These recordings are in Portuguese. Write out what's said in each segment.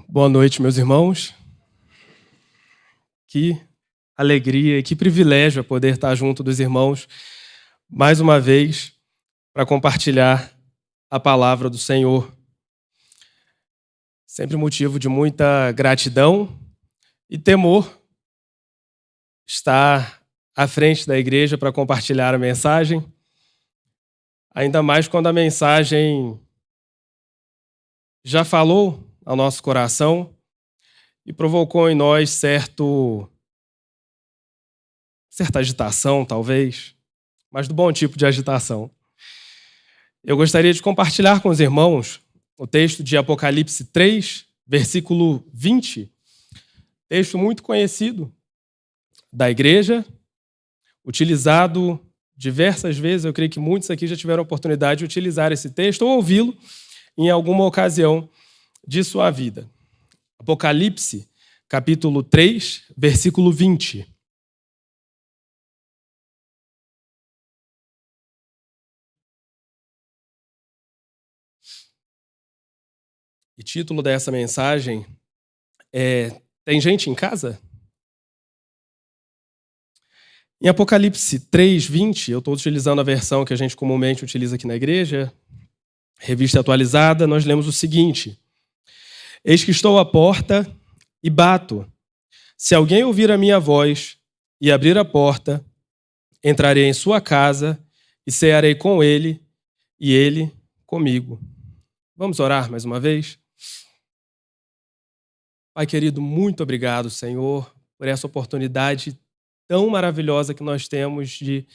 Boa noite, meus irmãos. Que alegria e que privilégio é poder estar junto dos irmãos mais uma vez para compartilhar a palavra do Senhor. Sempre motivo de muita gratidão e temor estar à frente da igreja para compartilhar a mensagem, ainda mais quando a mensagem já falou ao nosso coração e provocou em nós certa agitação, talvez, mas do bom tipo de agitação. Eu gostaria de compartilhar com os irmãos o texto de Apocalipse 3, versículo 20, texto muito conhecido da igreja, utilizado diversas vezes. Eu creio que muitos aqui já tiveram a oportunidade de utilizar esse texto ou ouvi-lo em alguma ocasião de sua vida. Apocalipse, capítulo 3, versículo 20. E título dessa mensagem é Tem gente em casa? Em Apocalipse 3, 20, eu estou utilizando a versão que a gente comumente utiliza aqui na igreja, revista atualizada, nós lemos o seguinte: Eis que estou à porta e bato. Se alguém ouvir a minha voz e abrir a porta, entrarei em sua casa e cearei com ele e ele comigo. Vamos orar mais uma vez? Pai querido, muito obrigado, Senhor, por essa oportunidade tão maravilhosa que nós temos de,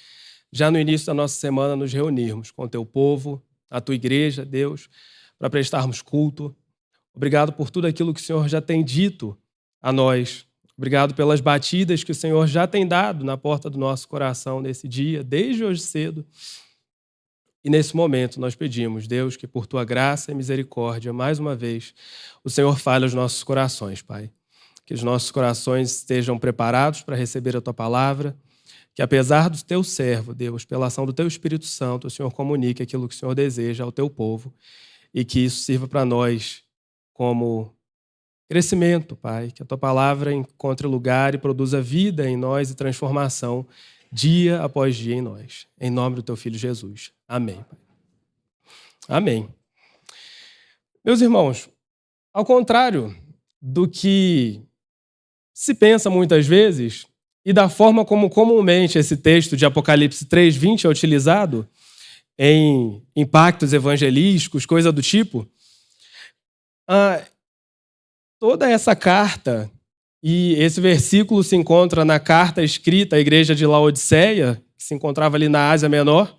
já no início da nossa semana, nos reunirmos com o teu povo, a tua igreja, Deus, para prestarmos culto. Obrigado por tudo aquilo que o Senhor já tem dito a nós. Obrigado pelas batidas que o Senhor já tem dado na porta do nosso coração nesse dia, desde hoje cedo. E nesse momento nós pedimos, Deus, que por tua graça e misericórdia, mais uma vez, o Senhor fale aos nossos corações, Pai. Que os nossos corações estejam preparados para receber a tua palavra, que apesar do teu servo, Deus, pela ação do teu Espírito Santo, o Senhor comunique aquilo que o Senhor deseja ao teu povo e que isso sirva para nós como crescimento, Pai. Que a tua palavra encontre lugar e produza vida em nós e transformação dia após dia em nós. Em nome do teu Filho Jesus. Amém, Pai. Amém. Meus irmãos, ao contrário do que se pensa muitas vezes e da forma como comumente esse texto de Apocalipse 3:20 é utilizado em impactos evangelísticos, coisa do tipo, toda essa carta e esse versículo se encontra na carta escrita à igreja de Laodiceia, que se encontrava ali na Ásia Menor.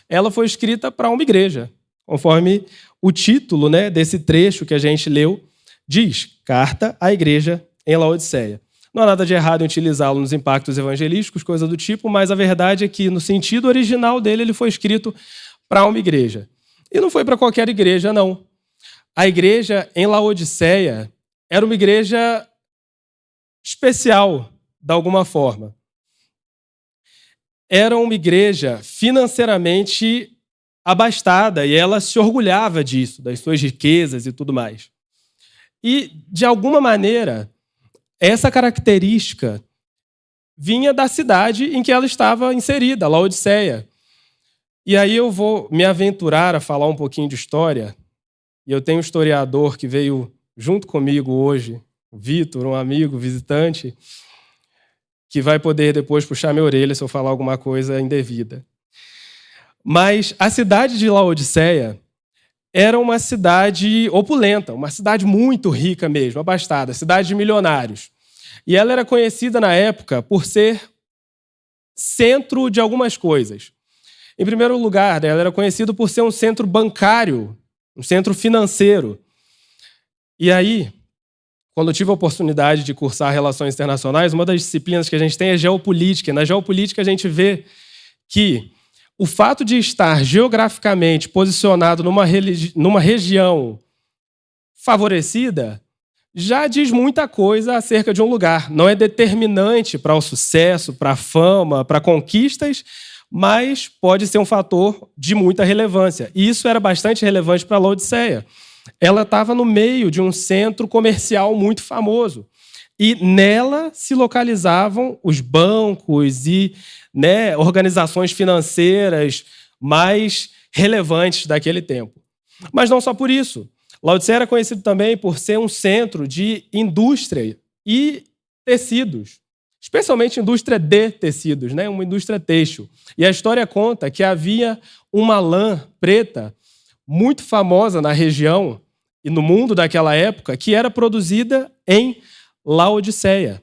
Ela foi escrita para uma igreja, conforme o título, desse trecho que a gente leu diz, Carta à Igreja em Laodiceia. Não há nada de errado em utilizá-lo nos impactos evangelísticos, coisa do tipo, mas a verdade é que no sentido original dele ele foi escrito para uma igreja. E não foi para qualquer igreja, não. A igreja em Laodiceia era uma igreja especial, de alguma forma. Era uma igreja financeiramente abastada e ela se orgulhava disso, das suas riquezas e tudo mais. E, de alguma maneira, essa característica vinha da cidade em que ela estava inserida, Laodiceia. E aí eu vou me aventurar a falar um pouquinho de história. E eu tenho um historiador que veio junto comigo hoje, o Vitor, um amigo, visitante, que vai poder depois puxar minha orelha se eu falar alguma coisa indevida. Mas a cidade de Laodiceia era uma cidade opulenta, uma cidade muito rica mesmo, abastada, cidade de milionários. E ela era conhecida na época por ser centro de algumas coisas. Em primeiro lugar, ela era conhecida por ser um centro bancário, um centro financeiro. E aí, quando eu tive a oportunidade de cursar Relações Internacionais, uma das disciplinas que a gente tem é Geopolítica. E na Geopolítica a gente vê que o fato de estar geograficamente posicionado numa região favorecida já diz muita coisa acerca de um lugar. Não é determinante para o sucesso, para a fama, para conquistas, mas pode ser um fator de muita relevância. E isso era bastante relevante para Laodiceia. ela estava no meio de um centro comercial muito famoso. E nela se localizavam os bancos e, né, organizações financeiras mais relevantes daquele tempo. Mas não só por isso. Laodiceia era conhecido também por ser um centro de indústria e tecidos, especialmente indústria de tecidos, né? Uma indústria têxtil. E a história conta que havia uma lã preta muito famosa na região e no mundo daquela época, que era produzida em Laodiceia.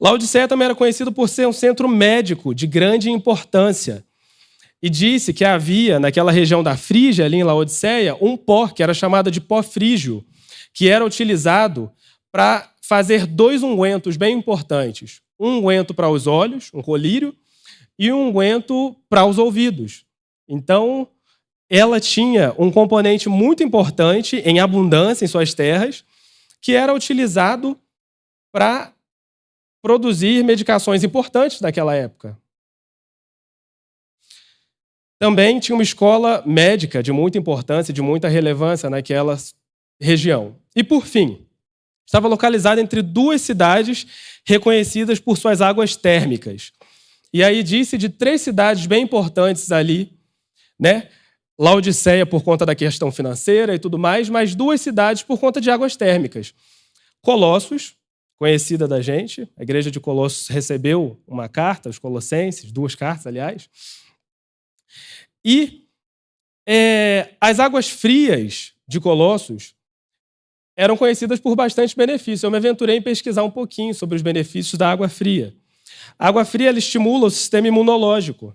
Laodiceia também era conhecido por ser um centro médico de grande importância. E disse que havia, naquela região da Frígia, ali em Laodiceia, um pó, que era chamado de pó frígio, que era utilizado para fazer 2 ungüentos bem importantes. Um ungüento para os olhos, um colírio, e um ungüento para os ouvidos. Então, ela tinha um componente muito importante, em abundância em suas terras, que era utilizado para produzir medicações importantes daquela época. Também tinha uma escola médica de muita importância, de muita relevância naquela região. E, por fim, estava localizada entre 2 cidades reconhecidas por suas águas térmicas. E aí disse de 3 cidades bem importantes ali, né? Laodiceia por conta da questão financeira e tudo mais, mas 2 cidades por conta de águas térmicas. Colossos, conhecida da gente, a igreja de Colossos recebeu uma carta, os Colossenses, 2 cartas, aliás. E as águas frias de Colossos eram conhecidas por bastante benefício. Eu me aventurei em pesquisar um pouquinho sobre os benefícios da água fria. A água fria ela estimula o sistema imunológico,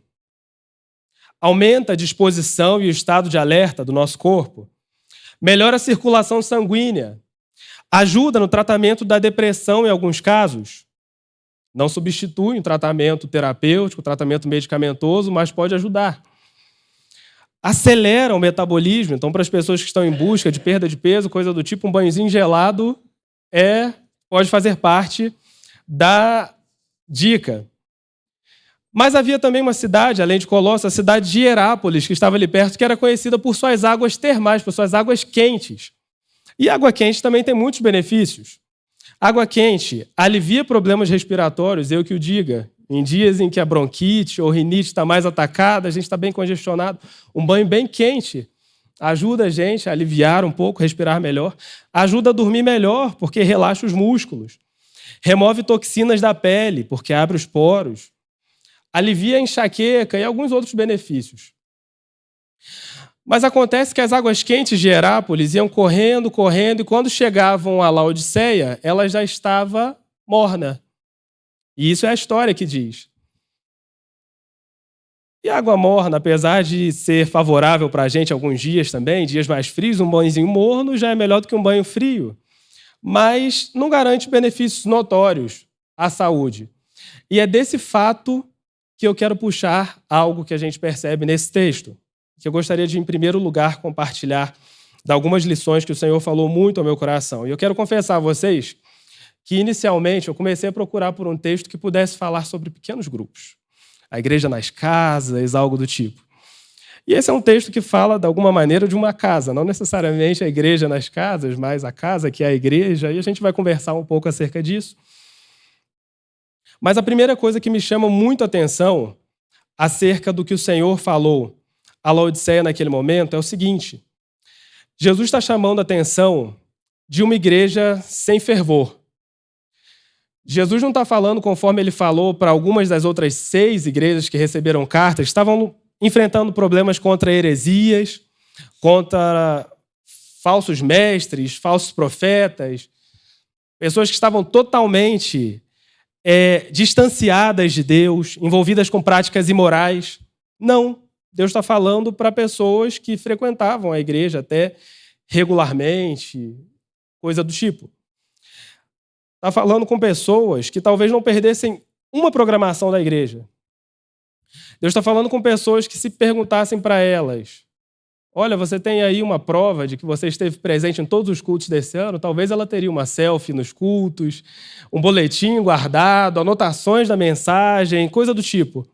aumenta a disposição e o estado de alerta do nosso corpo, melhora a circulação sanguínea, ajuda no tratamento da depressão em alguns casos. Não substitui um tratamento terapêutico, um tratamento medicamentoso, mas pode ajudar. Acelera o metabolismo, então para as pessoas que estão em busca de perda de peso, coisa do tipo, um banhozinho gelado pode fazer parte da dica. Mas havia também uma cidade, além de Colossos, a cidade de Hierápolis, que estava ali perto, que era conhecida por suas águas termais, por suas águas quentes. E água quente também tem muitos benefícios. Água quente alivia problemas respiratórios, eu que o diga. Em dias em que a bronquite ou rinite está mais atacada, a gente está bem congestionado, um banho bem quente ajuda a gente a aliviar um pouco, respirar melhor. Ajuda a dormir melhor, porque relaxa os músculos. Remove toxinas da pele, porque abre os poros. Alivia a enxaqueca e alguns outros benefícios. Mas acontece que as águas quentes de Hierápolis iam correndo, correndo, e quando chegavam a Laodiceia, ela já estava morna. E isso é a história que diz. E a água morna, apesar de ser favorável para a gente alguns dias também, dias mais frios, um banhozinho morno já é melhor do que um banho frio. Mas não garante benefícios notórios à saúde. E é desse fato que eu quero puxar algo que a gente percebe nesse texto, que eu gostaria de, em primeiro lugar, compartilhar de algumas lições que o Senhor falou muito ao meu coração. E eu quero confessar a vocês que, inicialmente, eu comecei a procurar por um texto que pudesse falar sobre pequenos grupos. A igreja nas casas, algo do tipo. E esse é um texto que fala, de alguma maneira, de uma casa. Não necessariamente a igreja nas casas, mas a casa que é a igreja. E a gente vai conversar um pouco acerca disso. Mas a primeira coisa que me chama muito a atenção acerca do que o Senhor falou a Laodiceia naquele momento é o seguinte. Jesus está chamando a atenção de uma igreja sem fervor. Jesus não está falando conforme ele falou para algumas das outras 6 igrejas que receberam cartas, estavam enfrentando problemas contra heresias, contra falsos mestres, falsos profetas, pessoas que estavam totalmente distanciadas de Deus, envolvidas com práticas imorais. Não, Deus está falando para pessoas que frequentavam a igreja até regularmente, coisa do tipo. Está falando com pessoas que talvez não perdessem uma programação da igreja. Deus está falando com pessoas que, se perguntassem para elas, olha, você tem aí uma prova de que você esteve presente em todos os cultos desse ano, talvez ela teria uma selfie nos cultos, um boletim guardado, anotações da mensagem, coisa do tipo.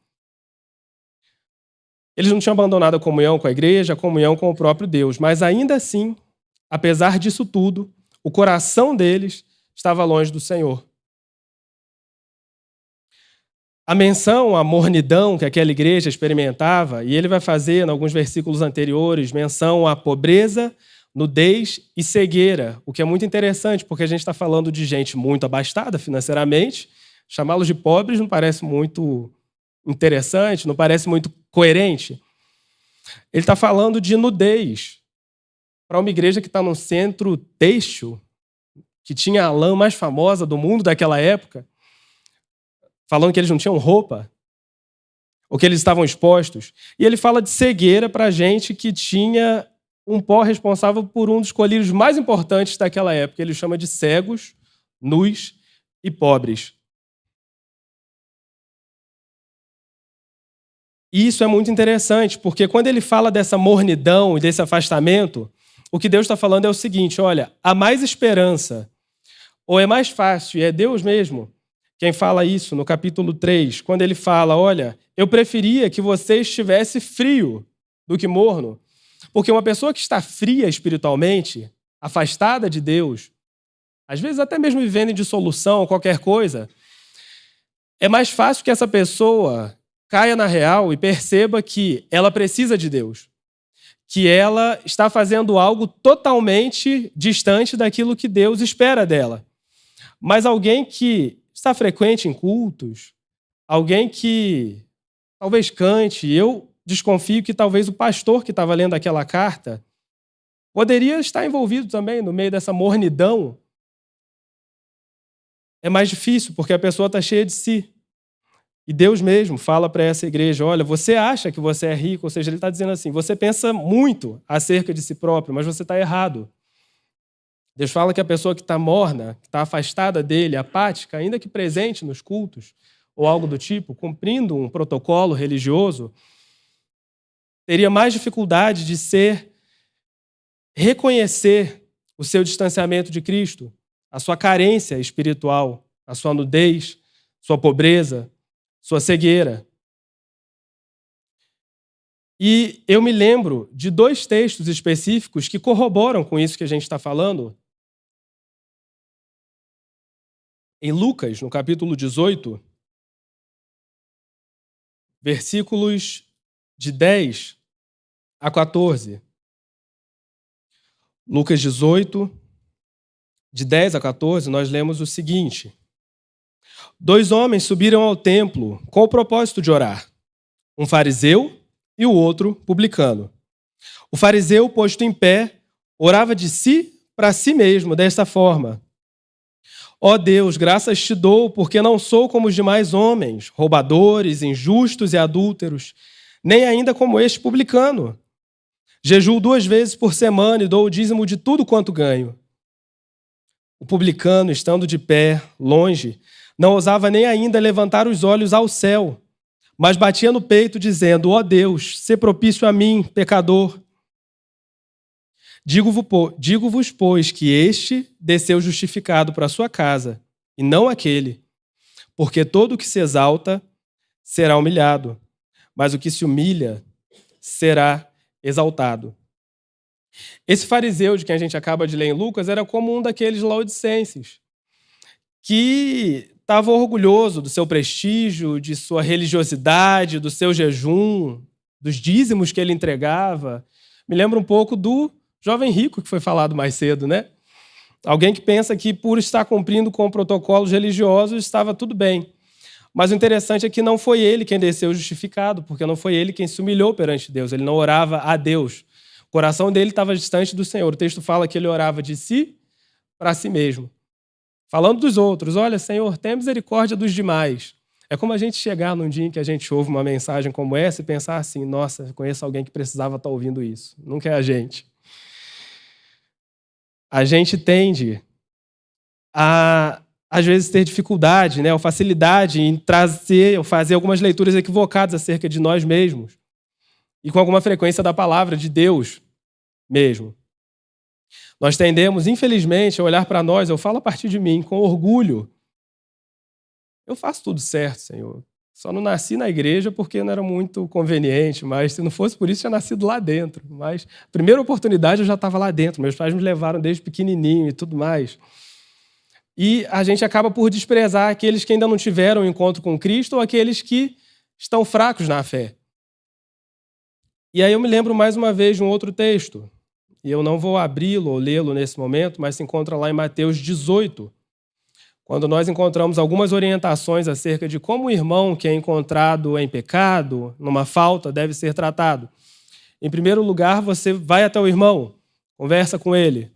Eles não tinham abandonado a comunhão com a igreja, a comunhão com o próprio Deus, mas ainda assim, apesar disso tudo, o coração deles estava longe do Senhor. A menção à mornidão que aquela igreja experimentava, e ele vai fazer, em alguns versículos anteriores, menção à pobreza, nudez e cegueira, o que é muito interessante, porque a gente está falando de gente muito abastada financeiramente. Chamá-los de pobres não parece muito interessante, não parece muito coerente. Ele está falando de nudez para uma igreja que está no centro têxtil, que tinha a lã mais famosa do mundo daquela época, falando que eles não tinham roupa, ou que eles estavam expostos. E ele fala de cegueira para gente que tinha um pó responsável por um dos colírios mais importantes daquela época. Ele chama de cegos, nus e pobres. E isso é muito interessante, porque quando ele fala dessa mornidão e desse afastamento, o que Deus está falando é o seguinte: olha, há mais esperança, ou é mais fácil, e é Deus mesmo quem fala isso no capítulo 3, quando ele fala, olha, eu preferia que você estivesse frio do que morno, porque uma pessoa que está fria espiritualmente, afastada de Deus, às vezes até mesmo vivendo em dissolução ou qualquer coisa, é mais fácil que essa pessoa caia na real e perceba que ela precisa de Deus, que ela está fazendo algo totalmente distante daquilo que Deus espera dela. Mas alguém que está frequente em cultos, alguém que talvez cante, eu desconfio que talvez o pastor que estava lendo aquela carta poderia estar envolvido também no meio dessa mornidão. É mais difícil, porque a pessoa está cheia de si. E Deus mesmo fala para essa igreja, olha, você acha que você é rico, ou seja, ele está dizendo assim, você pensa muito acerca de si próprio, mas você está errado. Deus fala que a pessoa que está morna, que está afastada dele, apática, ainda que presente nos cultos, ou algo do tipo, cumprindo um protocolo religioso, teria mais dificuldade de reconhecer o seu distanciamento de Cristo, a sua carência espiritual, a sua nudez, sua pobreza, sua cegueira. E eu me lembro de 2 textos específicos que corroboram com isso que a gente está falando. Em Lucas, no capítulo 18, versículos de 10 a 14. Lucas 18, de 10 a 14, nós lemos o seguinte: 2 homens subiram ao templo com o propósito de orar, um fariseu e o outro publicano. O fariseu, posto em pé, orava de si para si mesmo, desta forma: ó Deus, graças te dou, porque não sou como os demais homens, roubadores, injustos e adúlteros, nem ainda como este publicano. Jejuo 2 vezes por semana e dou o dízimo de tudo quanto ganho. O publicano, estando de pé, longe, não ousava nem ainda levantar os olhos ao céu, mas batia no peito, dizendo, ó Deus, sê propício a mim, pecador. Digo-vos, pois, que este desceu justificado para a sua casa, e não aquele. Porque todo o que se exalta será humilhado, mas o que se humilha será exaltado. Esse fariseu de quem a gente acaba de ler em Lucas era como um daqueles laodicenses, que estava orgulhoso do seu prestígio, de sua religiosidade, do seu jejum, dos dízimos que ele entregava. Me lembra um pouco do jovem rico que foi falado mais cedo, né? Alguém que pensa que por estar cumprindo com protocolos religiosos estava tudo bem. Mas o interessante é que não foi ele quem desceu justificado, porque não foi ele quem se humilhou perante Deus, ele não orava a Deus. O coração dele estava distante do Senhor. O texto fala que ele orava de si para si mesmo. Falando dos outros, olha, Senhor, tenha misericórdia dos demais. É como a gente chegar num dia em que a gente ouve uma mensagem como essa e pensar assim, nossa, eu conheço alguém que precisava estar ouvindo isso. Nunca é a gente. A gente tende a, às vezes, ter dificuldade, né, ou facilidade em trazer ou fazer algumas leituras equivocadas acerca de nós mesmos e com alguma frequência da palavra de Deus mesmo. Nós tendemos, infelizmente, a olhar para nós, eu falo a partir de mim, com orgulho. Eu faço tudo certo, Senhor. Só não nasci na igreja porque não era muito conveniente, mas se não fosse por isso, tinha nascido lá dentro. Mas a primeira oportunidade eu já estava lá dentro. Meus pais me levaram desde pequenininho e tudo mais. E a gente acaba por desprezar aqueles que ainda não tiveram um encontro com Cristo ou aqueles que estão fracos na fé. E aí eu me lembro mais uma vez de um outro texto, e eu não vou abri-lo ou lê-lo nesse momento, mas se encontra lá em Mateus 18, quando nós encontramos algumas orientações acerca de como o irmão que é encontrado em pecado, numa falta, deve ser tratado. Em primeiro lugar, você vai até o irmão, conversa com ele.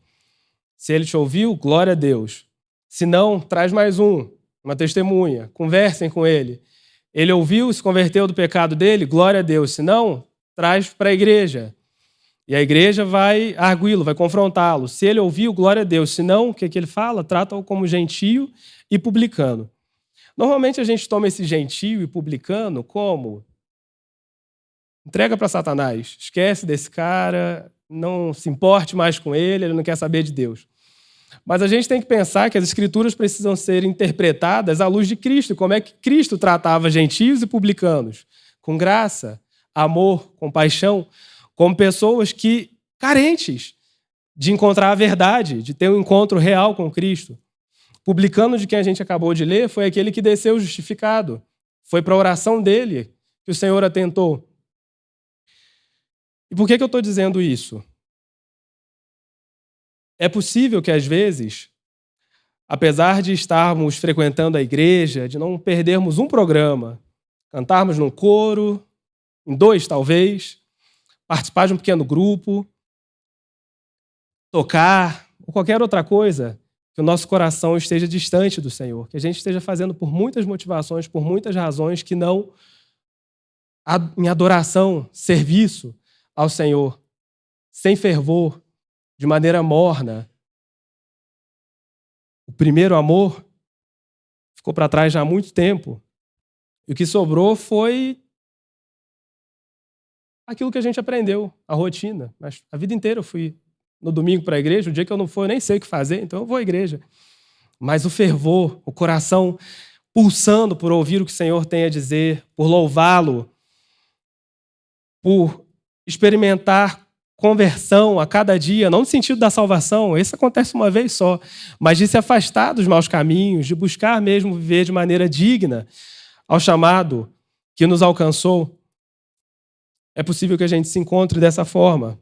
Se ele te ouviu, glória a Deus. Se não, traz mais uma testemunha, conversem com ele. Ele ouviu, se converteu do pecado dele, glória a Deus. Se não, traz para a igreja. E a igreja vai arguí-lo, vai confrontá-lo. Se ele ouviu, glória a Deus. Se não, o que ele fala? Trata-o como gentio e publicano. Normalmente a gente toma esse gentio e publicano como entrega para Satanás. Esquece desse cara, não se importe mais com ele não quer saber de Deus. Mas a gente tem que pensar que as escrituras precisam ser interpretadas à luz de Cristo. Como é que Cristo tratava gentios e publicanos? Com graça, amor, compaixão, como pessoas que carentes de encontrar a verdade, de ter um encontro real com Cristo. Publicano de quem a gente acabou de ler foi aquele que desceu justificado. Foi para a oração dele que o Senhor atentou. E por que eu estou dizendo isso? É possível que, às vezes, apesar de estarmos frequentando a igreja, de não perdermos um programa, cantarmos num coro, em 2 talvez, participar de um pequeno grupo, tocar, ou qualquer outra coisa, que o nosso coração esteja distante do Senhor, que a gente esteja fazendo por muitas motivações, por muitas razões, que não em adoração, serviço ao Senhor, sem fervor, de maneira morna. O primeiro amor ficou para trás já há muito tempo. E o que sobrou foi aquilo que a gente aprendeu, a rotina. Mas a vida inteira eu fui no domingo para a igreja, o dia que eu não for eu nem sei o que fazer, então eu vou à igreja. Mas o fervor, o coração pulsando por ouvir o que o Senhor tem a dizer, por louvá-lo, por experimentar conversão a cada dia, não no sentido da salvação, isso acontece uma vez só, mas de se afastar dos maus caminhos, de buscar mesmo viver de maneira digna ao chamado que nos alcançou. É possível que a gente se encontre dessa forma.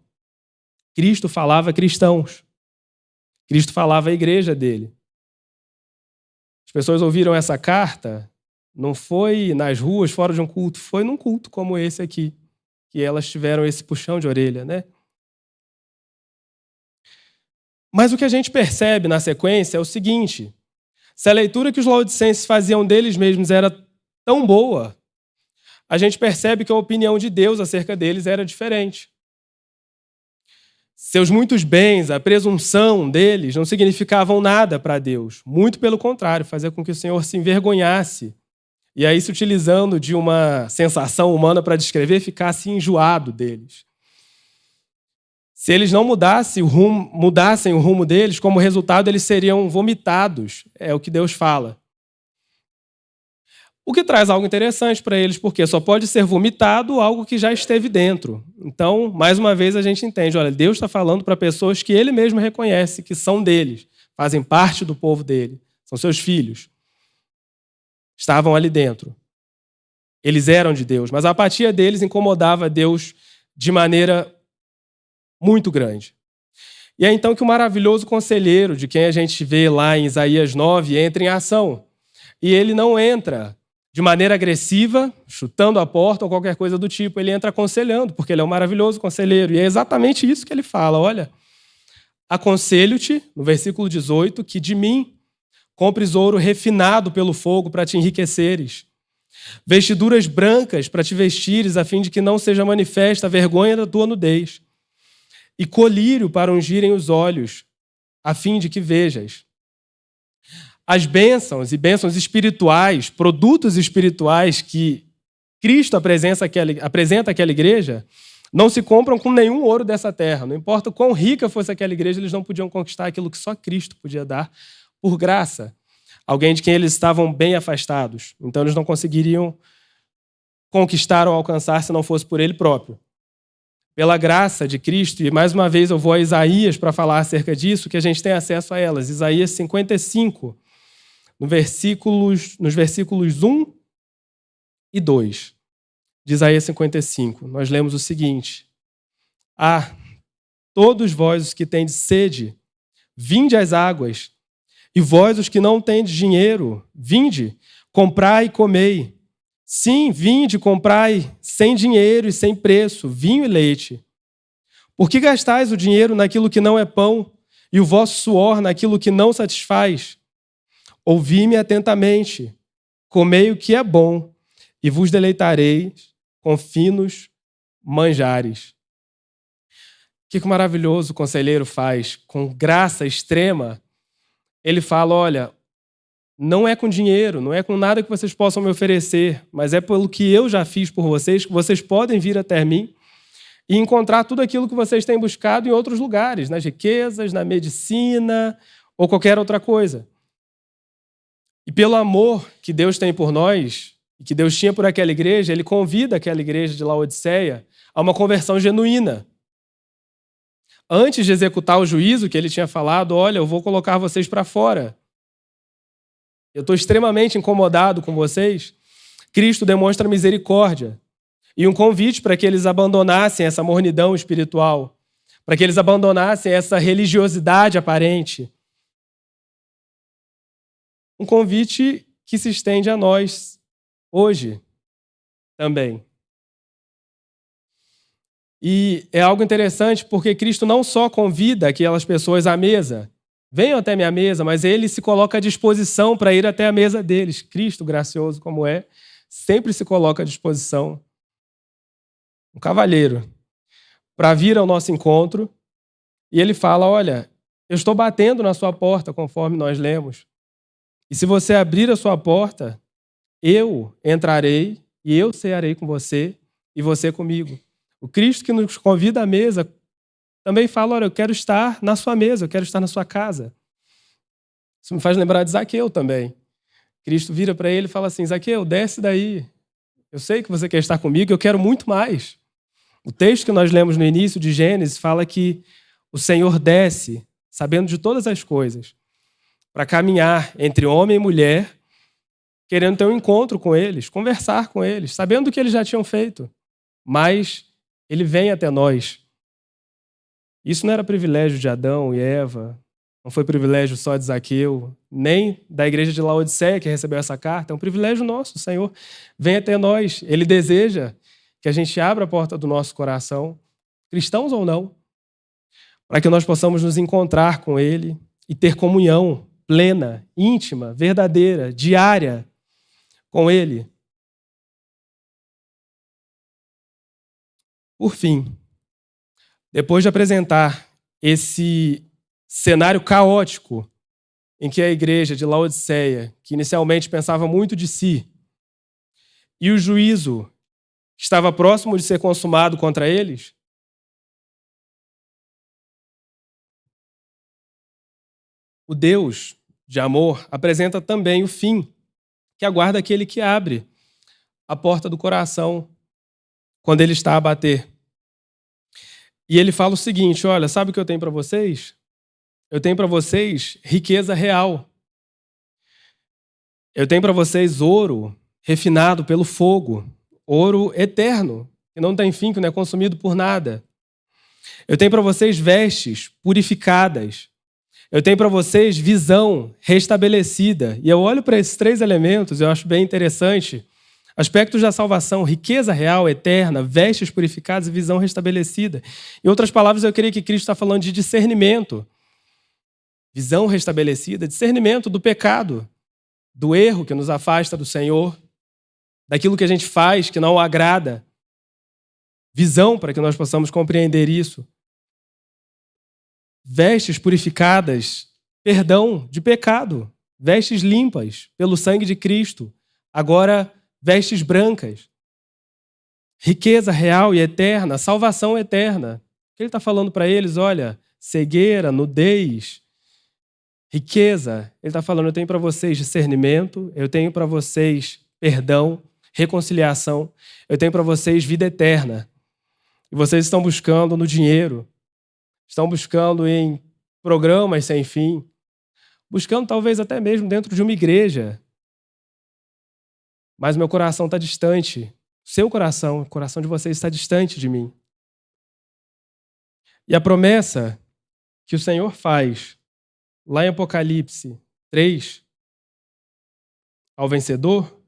Cristo falava a cristãos. Cristo falava à igreja dele. As pessoas ouviram essa carta, não foi nas ruas, fora de um culto, foi num culto como esse aqui, que elas tiveram esse puxão de orelha, né? Mas o que a gente percebe na sequência é o seguinte: se a leitura que os laodicenses faziam deles mesmos era tão boa, a gente percebe que a opinião de Deus acerca deles era diferente. Seus muitos bens, a presunção deles não significavam nada para Deus. Muito pelo contrário, fazia com que o Senhor se envergonhasse. E aí, se utilizando de uma sensação humana para descrever, ficasse enjoado deles. Se eles não mudassem o rumo deles, como resultado, eles seriam vomitados. É o que Deus fala. O que traz algo interessante para eles, porque só pode ser vomitado algo que já esteve dentro. Então, mais uma vez, a gente entende, olha, Deus está falando para pessoas que ele mesmo reconhece que são deles, fazem parte do povo dele, são seus filhos. Estavam ali dentro. Eles eram de Deus, mas a apatia deles incomodava Deus de maneira muito grande. E é então que o maravilhoso conselheiro, de quem a gente vê lá em Isaías 9, entra em ação. E ele não entra de maneira agressiva, chutando a porta ou qualquer coisa do tipo. Ele entra aconselhando, porque ele é um maravilhoso conselheiro. E é exatamente isso que ele fala. Olha, aconselho-te, no versículo 18, que de mim compres ouro refinado pelo fogo para te enriqueceres, vestiduras brancas para te vestires, a fim de que não seja manifesta a vergonha da tua nudez, e colírio para ungirem os olhos, a fim de que vejas. As bênçãos e bênçãos espirituais, produtos espirituais que Cristo apresenta àquela igreja, não se compram com nenhum ouro dessa terra. Não importa quão rica fosse aquela igreja, eles não podiam conquistar aquilo que só Cristo podia dar por graça. Alguém de quem eles estavam bem afastados. Então eles não conseguiriam conquistar ou alcançar se não fosse por ele próprio. Pela graça de Cristo, e mais uma vez eu vou a Isaías para falar acerca disso, que a gente tem acesso a elas. Isaías 55, nos versículos 1 e 2 de Isaías 55. Nós lemos o seguinte: Ah, todos vós os que tendes sede, vinde às águas, e vós os que não tendes dinheiro, vinde, comprai e comei. Sim, vinde, comprai, sem dinheiro e sem preço, vinho e leite. Por que gastais o dinheiro naquilo que não é pão, e o vosso suor naquilo que não satisfaz? Ouvi-me atentamente, comei o que é bom, e vos deleitareis com finos manjares. O que maravilhoso o conselheiro faz, com graça extrema. Ele fala, olha, não é com dinheiro, não é com nada que vocês possam me oferecer, mas é pelo que eu já fiz por vocês, que vocês podem vir até mim e encontrar tudo aquilo que vocês têm buscado em outros lugares, nas riquezas, na medicina ou qualquer outra coisa. E pelo amor que Deus tem por nós, e que Deus tinha por aquela igreja, ele convida aquela igreja de Laodiceia a uma conversão genuína. Antes de executar o juízo que ele tinha falado, olha, eu vou colocar vocês para fora. Eu estou extremamente incomodado com vocês. Cristo demonstra misericórdia e um convite para que eles abandonassem essa mornidão espiritual, para que eles abandonassem essa religiosidade aparente. Um convite que se estende a nós hoje também. E é algo interessante porque Cristo não só convida aquelas pessoas à mesa, venham até minha mesa, mas ele se coloca à disposição para ir até a mesa deles. Cristo, gracioso como é, sempre se coloca à disposição. Um cavalheiro, para vir ao nosso encontro, e ele fala, olha, eu estou batendo na sua porta, conforme nós lemos. E se você abrir a sua porta, eu entrarei e eu cearei com você e você comigo. O Cristo que nos convida à mesa também fala, olha, eu quero estar na sua mesa, eu quero estar na sua casa. Isso me faz lembrar de Zaqueu também. Cristo vira para ele e fala assim, Zaqueu, desce daí. Eu sei que você quer estar comigo, eu quero muito mais. O texto que nós lemos no início de Gênesis fala que o Senhor desce, sabendo de todas as coisas, para caminhar entre homem e mulher, querendo ter um encontro com eles, conversar com eles, sabendo o que eles já tinham feito. Mas ele vem até nós. Isso não era privilégio de Adão e Eva, não foi privilégio só de Zaqueu, nem da igreja de Laodiceia que recebeu essa carta, é um privilégio nosso. O Senhor vem até nós, ele deseja que a gente abra a porta do nosso coração, cristãos ou não, para que nós possamos nos encontrar com ele e ter comunhão plena, íntima, verdadeira, diária com ele. Por fim, depois de apresentar esse cenário caótico em que a igreja de Laodiceia, que inicialmente pensava muito de si, e o juízo que estava próximo de ser consumado contra eles, o Deus de amor apresenta também o fim, que aguarda aquele que abre a porta do coração quando ele está a bater. E ele fala o seguinte, olha, sabe o que eu tenho para vocês? Eu tenho para vocês riqueza real. Eu tenho para vocês ouro refinado pelo fogo, ouro eterno, que não tem fim, que não é consumido por nada. Eu tenho para vocês vestes purificadas. Eu tenho para vocês visão restabelecida. E eu olho para esses três elementos, eu acho bem interessante. Aspectos da salvação, riqueza real, eterna, vestes purificadas e visão restabelecida. Em outras palavras, eu creio que Cristo está falando de discernimento. Visão restabelecida, discernimento do pecado, do erro que nos afasta do Senhor, daquilo que a gente faz que não o agrada. Visão para que nós possamos compreender isso. Vestes purificadas, perdão de pecado, vestes limpas pelo sangue de Cristo, agora vestes brancas, riqueza real e eterna, salvação eterna. O que ele está falando para eles? Olha, cegueira, nudez, riqueza. Ele está falando, eu tenho para vocês discernimento, eu tenho para vocês perdão, reconciliação. Eu tenho para vocês vida eterna. E vocês estão buscando no dinheiro, estão buscando em programas sem fim, buscando talvez até mesmo dentro de uma igreja. Mas meu coração está distante. O coração de vocês está distante de mim. E a promessa que o Senhor faz lá em Apocalipse 3, ao vencedor,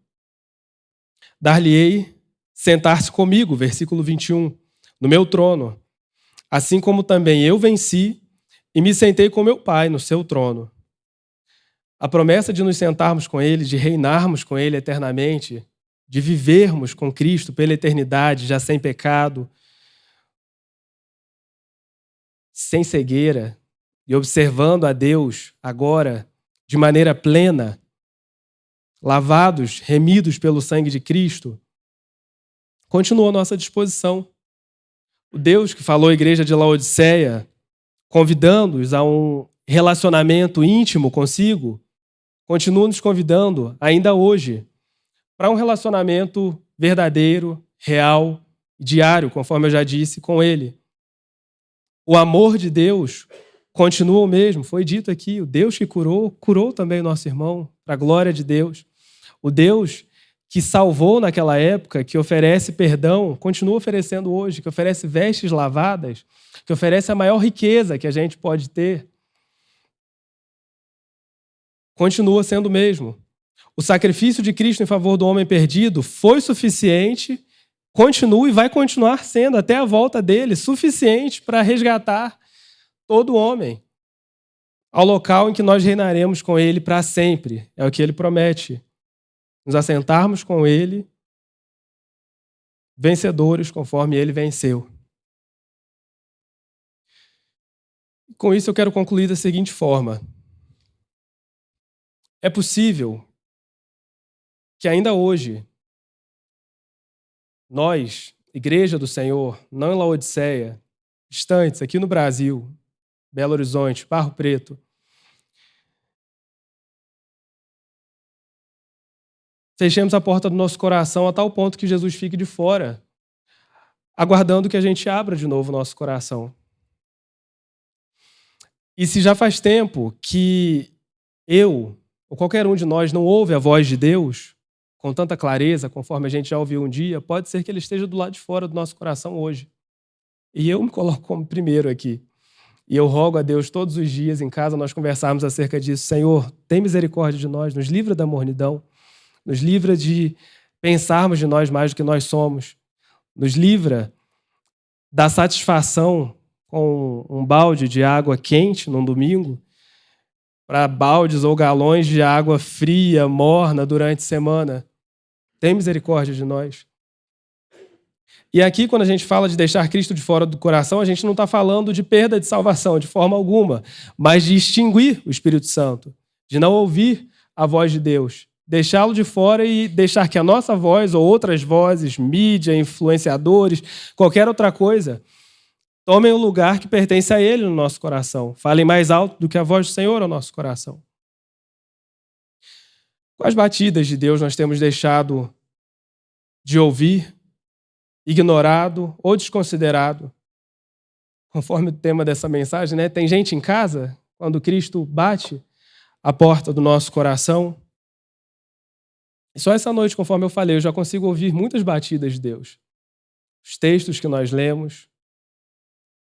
dar-lhe-ei sentar-se comigo, versículo 21, no meu trono, assim como também eu venci e me sentei com meu Pai no seu trono. A promessa de nos sentarmos com Ele, de reinarmos com Ele eternamente, de vivermos com Cristo pela eternidade, já sem pecado, sem cegueira, e observando a Deus agora de maneira plena, lavados, remidos pelo sangue de Cristo, continua à nossa disposição. O Deus que falou à igreja de Laodiceia, convidando-os a um relacionamento íntimo consigo, continua nos convidando, ainda hoje, para um relacionamento verdadeiro, real, diário, conforme eu já disse, com Ele. O amor de Deus continua o mesmo, foi dito aqui, o Deus que curou, curou também o nosso irmão, para a glória de Deus. O Deus que salvou naquela época, que oferece perdão, continua oferecendo hoje, que oferece vestes lavadas, que oferece a maior riqueza que a gente pode ter, continua sendo o mesmo. O sacrifício de Cristo em favor do homem perdido foi suficiente, continua e vai continuar sendo até a volta dele, suficiente para resgatar todo homem ao local em que nós reinaremos com ele para sempre. É o que ele promete. Nos assentarmos com ele, vencedores, conforme ele venceu. Com isso, eu quero concluir da seguinte forma. É possível que ainda hoje, nós, Igreja do Senhor, não em Laodiceia, distantes, aqui no Brasil, Belo Horizonte, Barro Preto, fechemos a porta do nosso coração a tal ponto que Jesus fique de fora, aguardando que a gente abra de novo o nosso coração. E se já faz tempo que eu, ou qualquer um de nós, não ouve a voz de Deus com tanta clareza, conforme a gente já ouviu um dia, pode ser que ele esteja do lado de fora do nosso coração hoje. E eu me coloco como primeiro aqui. E eu rogo a Deus todos os dias, em casa, nós conversarmos acerca disso. Senhor, tem misericórdia de nós, nos livra da mornidão, nos livra de pensarmos de nós mais do que nós somos, nos livra da satisfação com um balde de água quente num domingo, para baldes ou galões de água fria, morna durante a semana. Tem misericórdia de nós. E aqui, quando a gente fala de deixar Cristo de fora do coração, a gente não está falando de perda de salvação, de forma alguma, mas de extinguir o Espírito Santo, de não ouvir a voz de Deus, deixá-lo de fora e deixar que a nossa voz ou outras vozes, mídia, influenciadores, qualquer outra coisa, tomem o lugar que pertence a Ele no nosso coração. Falem mais alto do que a voz do Senhor ao nosso coração. Quais batidas de Deus nós temos deixado de ouvir, ignorado ou desconsiderado? Conforme o tema dessa mensagem, né? Tem gente em casa, quando Cristo bate a porta do nosso coração. E só essa noite, conforme eu falei, eu já consigo ouvir muitas batidas de Deus. Os textos que nós lemos,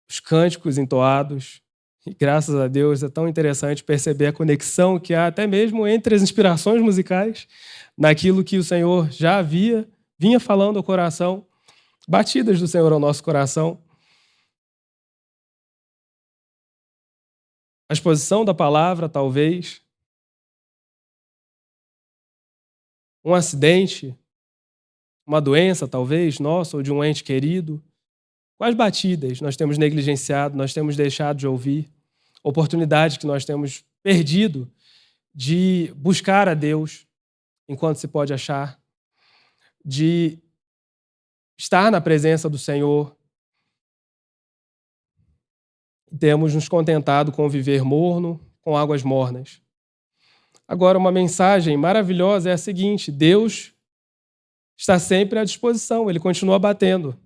os cânticos entoados. E graças a Deus é tão interessante perceber a conexão que há até mesmo entre as inspirações musicais, naquilo que o Senhor já vinha falando ao coração, batidas do Senhor ao nosso coração. A exposição da palavra, talvez. Um acidente, uma doença, talvez, nossa ou de um ente querido. Quais batidas nós temos negligenciado, nós temos deixado de ouvir? Oportunidades que nós temos perdido de buscar a Deus enquanto se pode achar, de estar na presença do Senhor. Temos nos contentado com viver morno, com águas mornas. Agora, uma mensagem maravilhosa é a seguinte: Deus está sempre à disposição, ele continua batendo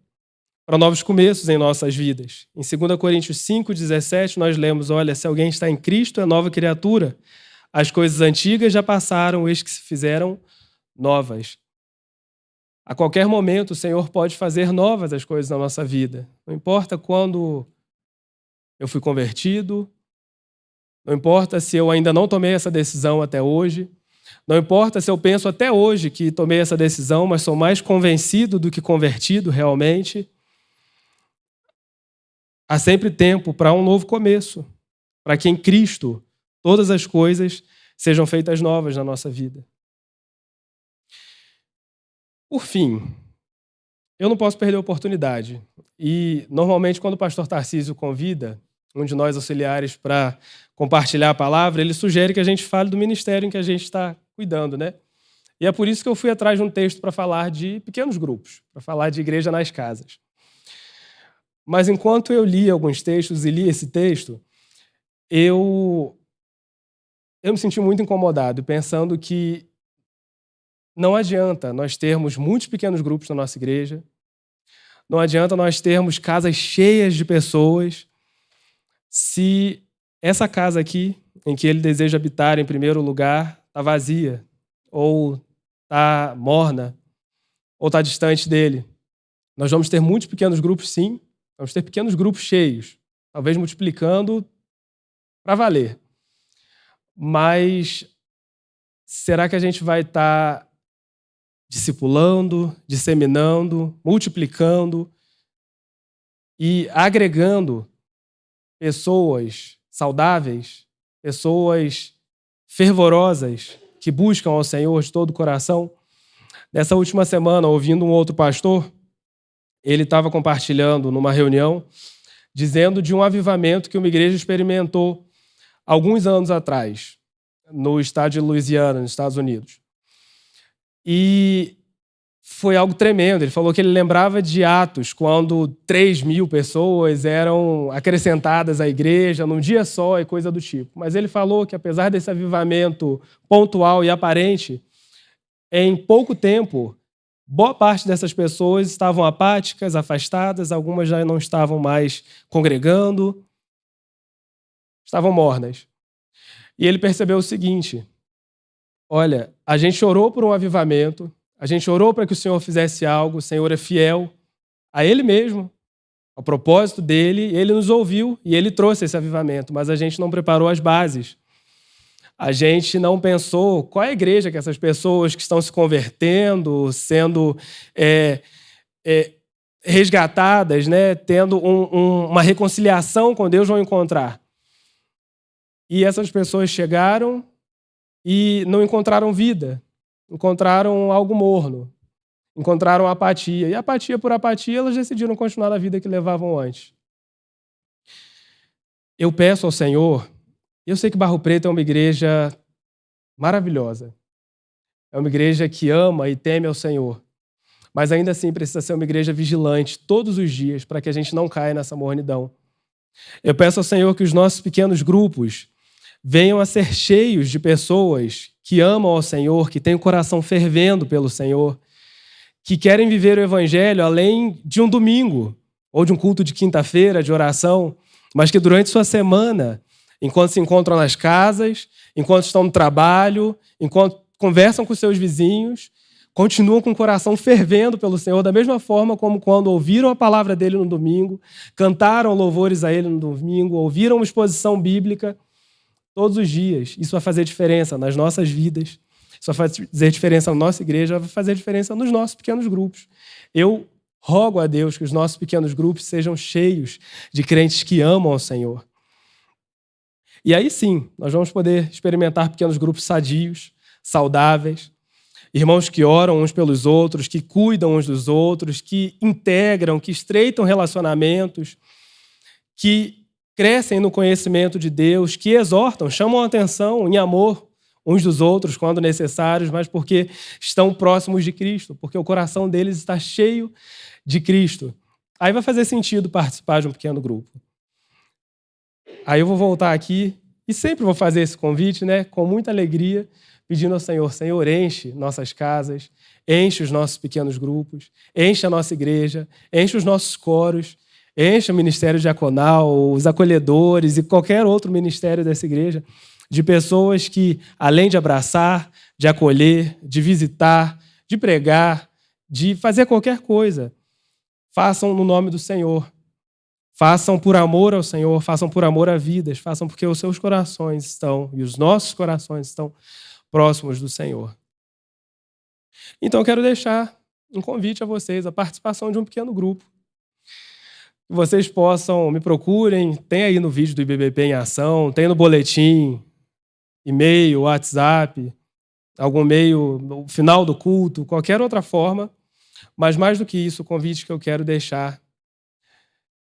para novos começos em nossas vidas. Em 2 Coríntios 5,17, nós lemos, olha, se alguém está em Cristo, é nova criatura. As coisas antigas já passaram, eis que se fizeram novas. A qualquer momento, o Senhor pode fazer novas as coisas na nossa vida. Não importa quando eu fui convertido, não importa se eu ainda não tomei essa decisão até hoje, não importa se eu penso até hoje que tomei essa decisão, mas sou mais convencido do que convertido realmente. Há sempre tempo para um novo começo, para que em Cristo todas as coisas sejam feitas novas na nossa vida. Por fim, eu não posso perder a oportunidade. E, normalmente, quando o pastor Tarcísio convida um de nós auxiliares para compartilhar a palavra, ele sugere que a gente fale do ministério em que a gente está cuidando, né? E é por isso que eu fui atrás de um texto para falar de pequenos grupos, para falar de igreja nas casas. Mas enquanto eu li alguns textos e li esse texto, eu me senti muito incomodado, pensando que não adianta nós termos muitos pequenos grupos na nossa igreja, não adianta nós termos casas cheias de pessoas, se essa casa aqui, em que ele deseja habitar em primeiro lugar, está vazia, ou está morna, ou está distante dele. Nós vamos ter muitos pequenos grupos, sim, vamos ter pequenos grupos cheios, talvez multiplicando para valer. Mas será que a gente vai estar discipulando, disseminando, multiplicando e agregando pessoas saudáveis, pessoas fervorosas que buscam ao Senhor de todo o coração? Nessa última semana, ouvindo um outro pastor, ele estava compartilhando numa reunião, dizendo de um avivamento que uma igreja experimentou alguns anos atrás, no estado de Louisiana, nos Estados Unidos. E foi algo tremendo. Ele falou que ele lembrava de Atos, quando 3.000 pessoas eram acrescentadas à igreja num dia só e coisa do tipo. Mas ele falou que, apesar desse avivamento pontual e aparente, em pouco tempo, boa parte dessas pessoas estavam apáticas, afastadas, algumas já não estavam mais congregando, estavam mornas. E ele percebeu o seguinte: olha, a gente orou por um avivamento, a gente orou para que o Senhor fizesse algo, o Senhor é fiel a Ele mesmo, ao propósito dEle, Ele nos ouviu e Ele trouxe esse avivamento, mas a gente não preparou as bases. A gente não pensou qual é a igreja que essas pessoas que estão se convertendo, sendo resgatadas, né, tendo uma reconciliação com Deus, vão encontrar. E essas pessoas chegaram e não encontraram vida, encontraram algo morno, encontraram apatia. E apatia por apatia, elas decidiram continuar na vida que levavam antes. Eu peço ao Senhor, eu sei que Barro Preto é uma igreja maravilhosa, é uma igreja que ama e teme ao Senhor, mas ainda assim precisa ser uma igreja vigilante todos os dias para que a gente não caia nessa mornidão. Eu peço ao Senhor que os nossos pequenos grupos venham a ser cheios de pessoas que amam ao Senhor, que têm o coração fervendo pelo Senhor, que querem viver o Evangelho além de um domingo, ou de um culto de quinta-feira, de oração, mas que durante sua semana, enquanto se encontram nas casas, enquanto estão no trabalho, enquanto conversam com seus vizinhos, continuam com o coração fervendo pelo Senhor, da mesma forma como quando ouviram a palavra dele no domingo, cantaram louvores a ele no domingo, ouviram uma exposição bíblica, todos os dias. Isso vai fazer diferença nas nossas vidas, isso vai fazer diferença na nossa igreja, vai fazer diferença nos nossos pequenos grupos. Eu rogo a Deus que os nossos pequenos grupos sejam cheios de crentes que amam ao Senhor. E aí sim, nós vamos poder experimentar pequenos grupos sadios, saudáveis, irmãos que oram uns pelos outros, que cuidam uns dos outros, que integram, que estreitam relacionamentos, que crescem no conhecimento de Deus, que exortam, chamam a atenção em amor uns dos outros quando necessários, mas porque estão próximos de Cristo, porque o coração deles está cheio de Cristo. Aí vai fazer sentido participar de um pequeno grupo. Aí eu vou voltar aqui, e sempre vou fazer esse convite, né, com muita alegria, pedindo ao Senhor, Senhor, enche nossas casas, enche os nossos pequenos grupos, enche a nossa igreja, enche os nossos coros, enche o ministério diaconal, os acolhedores e qualquer outro ministério dessa igreja, de pessoas que, além de abraçar, de acolher, de visitar, de pregar, de fazer qualquer coisa, façam no nome do Senhor. Façam por amor ao Senhor, façam por amor a vidas, façam porque os seus corações estão, e os nossos corações estão próximos do Senhor. Então, eu quero deixar um convite a vocês, a participação de um pequeno grupo. Que vocês possam, me procurem, tem aí no vídeo do IBBP em ação, tem no boletim, e-mail, WhatsApp, algum meio, no final do culto, qualquer outra forma. Mas mais do que isso, o convite que eu quero deixar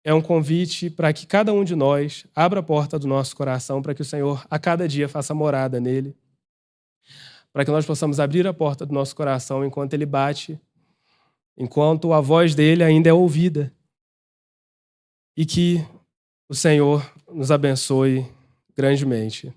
é um convite para que cada um de nós abra a porta do nosso coração para que o Senhor a cada dia faça morada nele, para que nós possamos abrir a porta do nosso coração enquanto ele bate, enquanto a voz dele ainda é ouvida, e que o Senhor nos abençoe grandemente.